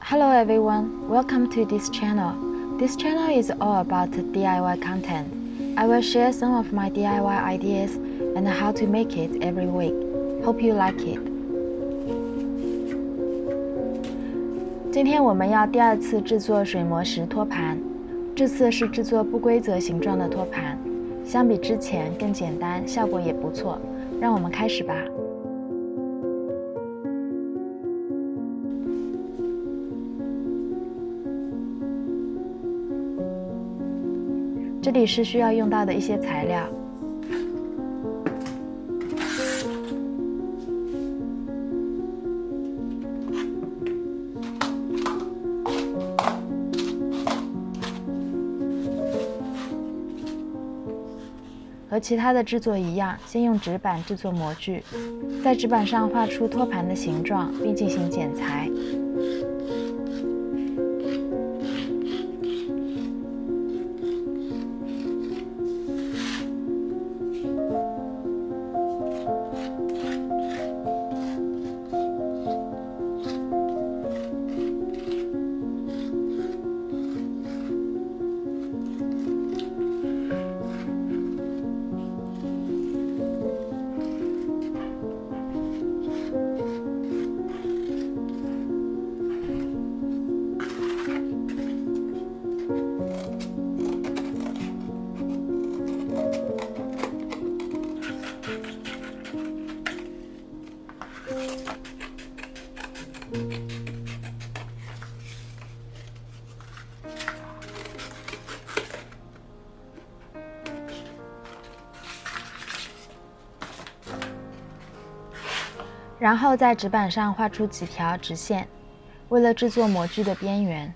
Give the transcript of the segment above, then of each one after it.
Hello everyone, welcome to this channel. This channel is all about DIY content. I will share some of my DIY ideas and how to make it every week. Hope you like it. 今天我们要第二次制作水磨石托盘，这次是制作不规则形状的托盘，相比之前更简单，效果也不错。让我们开始吧。这里是需要用到的一些材料。和其他的制作一样，先用纸板制作模具，在纸板上画出托盘的形状，并进行剪裁。然后在纸板上画出几条直线，为了制作模具的边缘。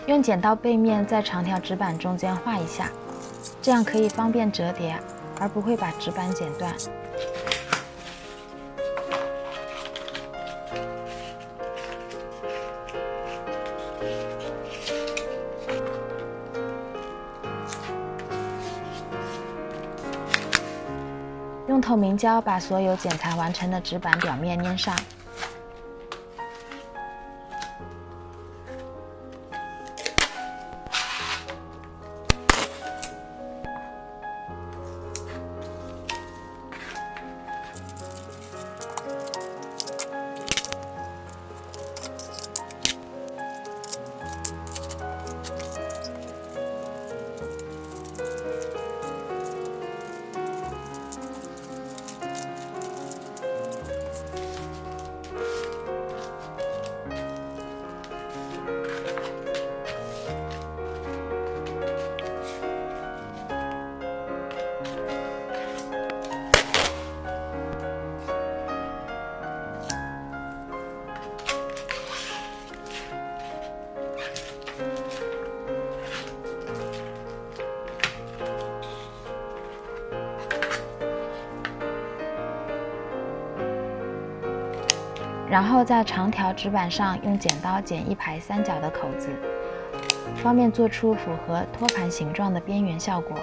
用剪刀背面在长条纸板中间画一下，这样可以方便折叠，而不会把纸板剪断。用透明胶把所有剪裁完成的纸板表面粘上。然后在长条纸板上用剪刀剪一排三角的口子，方便做出符合托盘形状的边缘效果。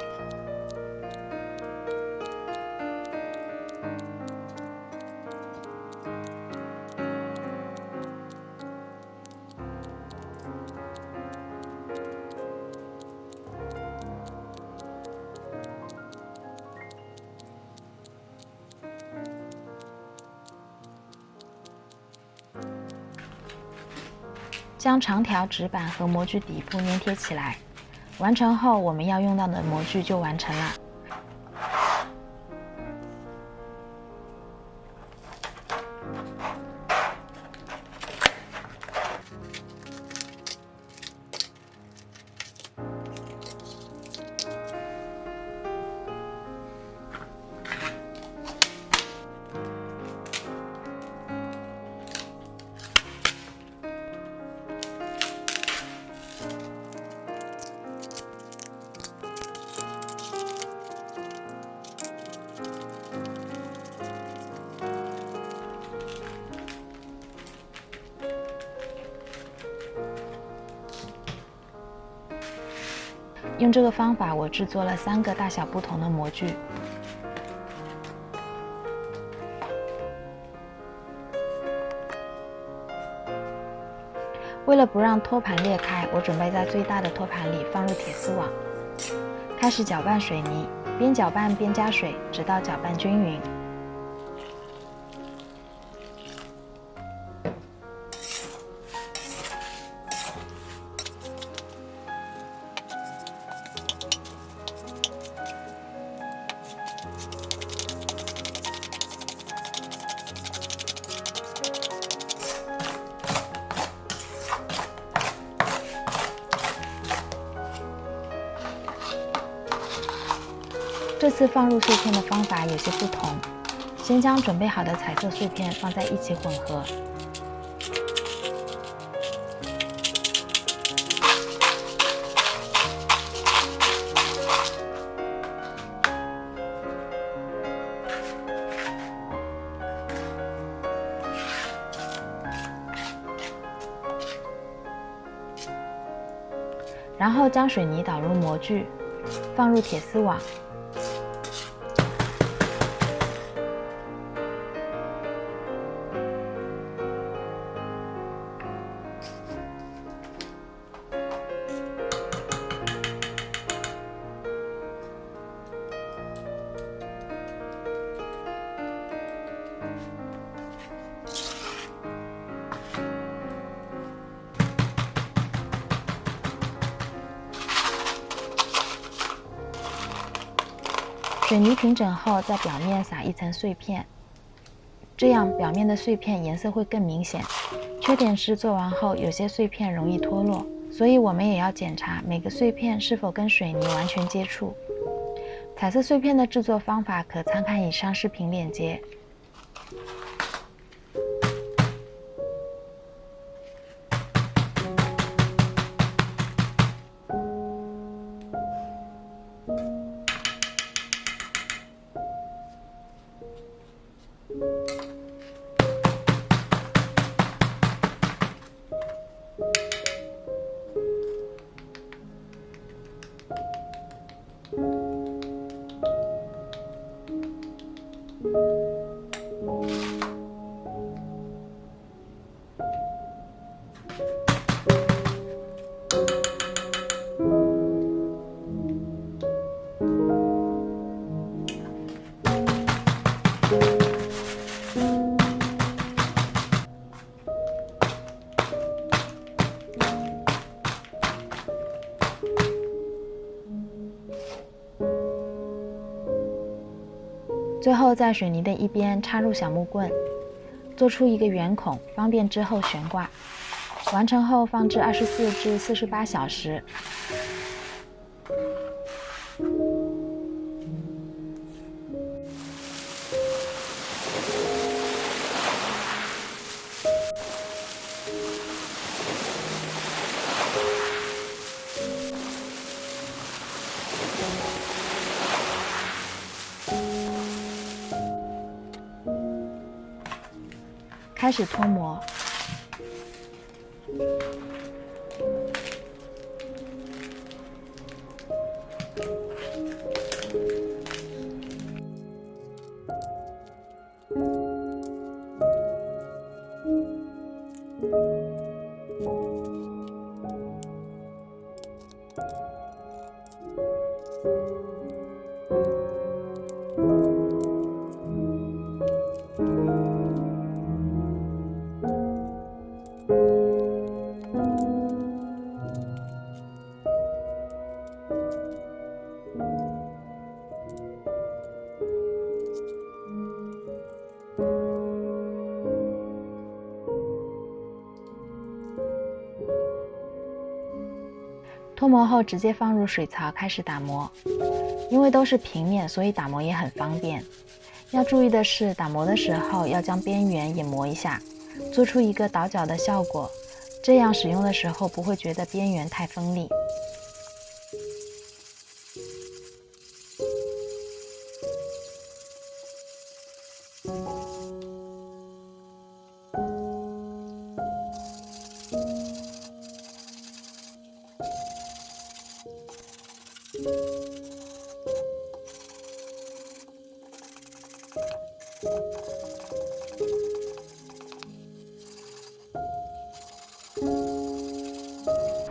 将长条纸板和模具底部粘贴起来，完成后我们要用到的模具就完成了。用这个方法，我制作了3个大小不同的模具。为了不让托盘裂开，我准备在最大的托盘里放入铁丝网，开始搅拌水泥，边搅拌边加水，直到搅拌均匀。这次放入碎片的方法有些不同，先将准备好的彩色碎片放在一起混合，然后将水泥倒入模具，放入铁丝网。水泥平整后，在表面撒一层碎片，这样表面的碎片颜色会更明显。缺点是做完后有些碎片容易脱落，所以我们也要检查每个碎片是否跟水泥完全接触。彩色碎片的制作方法可参看以上视频链接。最后在水泥的一边插入小木棍，做出一个圆孔，方便之后悬挂。完成后放置24至48小时。开始脱模。脱模后直接放入水槽开始打磨，因为都是平面，所以打磨也很方便。要注意的是，打磨的时候要将边缘也磨一下，做出一个倒角的效果，这样使用的时候不会觉得边缘太锋利。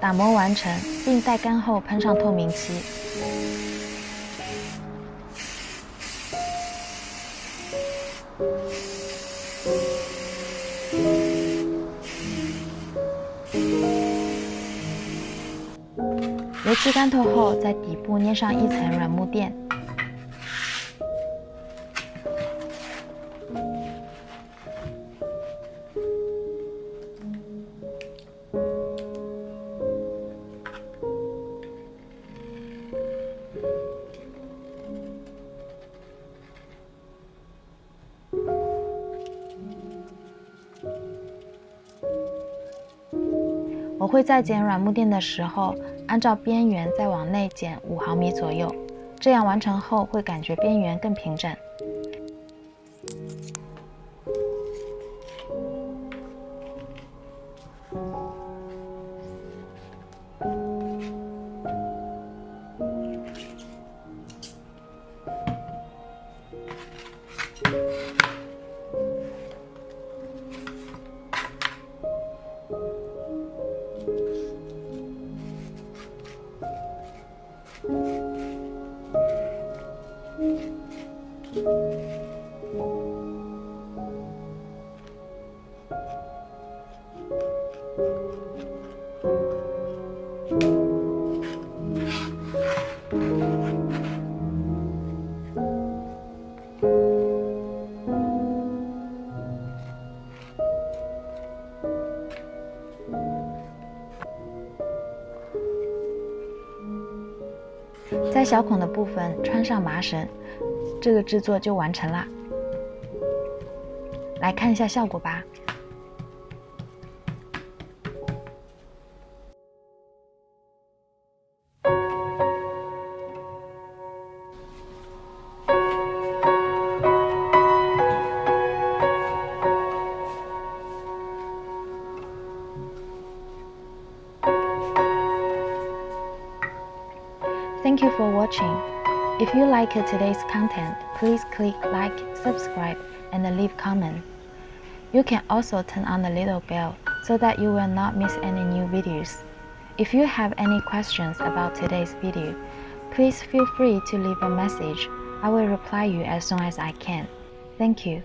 打磨完成，并待干后喷上透明漆。油漆干透后，在底部粘上一层软木垫。我会在剪软木垫的时候，按照边缘再往内剪5毫米左右，这样完成后会感觉边缘更平整。在小孔的部分穿上麻绳，这个制作就完成啦。来看一下效果吧。Thank you for watching. If you like today's content, please click like, subscribe, and leave comment. You can also turn on the little bell so that you will not miss any new videos. If you have any questions about today's video, please feel free to leave a message. I will reply you as soon as I can. Thank you.